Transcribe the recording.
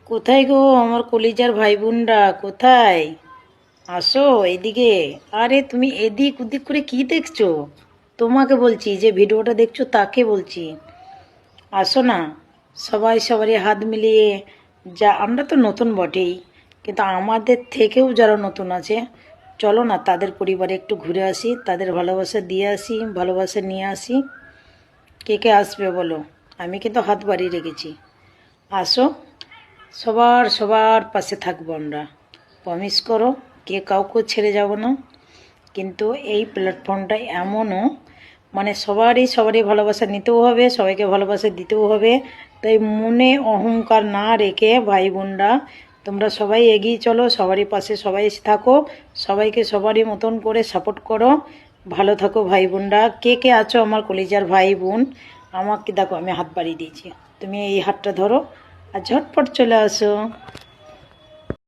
কোথায় গো আমার কলিজার ভাই বোনরা? কোথায়? আসো এদিকে। আরে তুমি এদিক ওদিক করে কি দেখছো? তোমাকে বলছি, যে ভিডিওটা দেখছো তাকে বলছি, আসো না। সবাই সবারই হাত মিলিয়ে, যা আমরা তো নতুন বটেই, কিন্তু আমাদের থেকেও যারা নতুন আছে, চলো না তাদের পরিবারে একটু ঘুরে আসি, তাদের ভালোবাসা দিয়ে আসি, ভালোবাসা নিয়ে আসি। কে কে আসবে বলো? আমি কিন্তু হাত বাড়িয়ে রেখেছি। আসো, সবার সবার পাশে থাকবো আমরা। প্রমিস করো, কে কাউকে ছেড়ে যাব না। কিন্তু এই প্ল্যাটফর্মটা এমনও, মানে সবারই সবারই ভালোবাসা নিতেও হবে, সবাইকে ভালোবাসা দিতেও হবে। তাই মনে অহংকার না রেখে ভাই বোনরা, তোমরা সবাই এগিয়ে চলো, সবারই পাশে সবাই থাকো, সবাইকে সবারই মতন করে সাপোর্ট করো। ভালো থাকো ভাই বোনরা। কে কে আছো আমার কলিজার ভাই বোন? আমাকে দেখো, আমি হাত বাড়িয়ে দিয়েছি, তুমি এই হাতটা ধরো আর ঝটপট চলে আসো।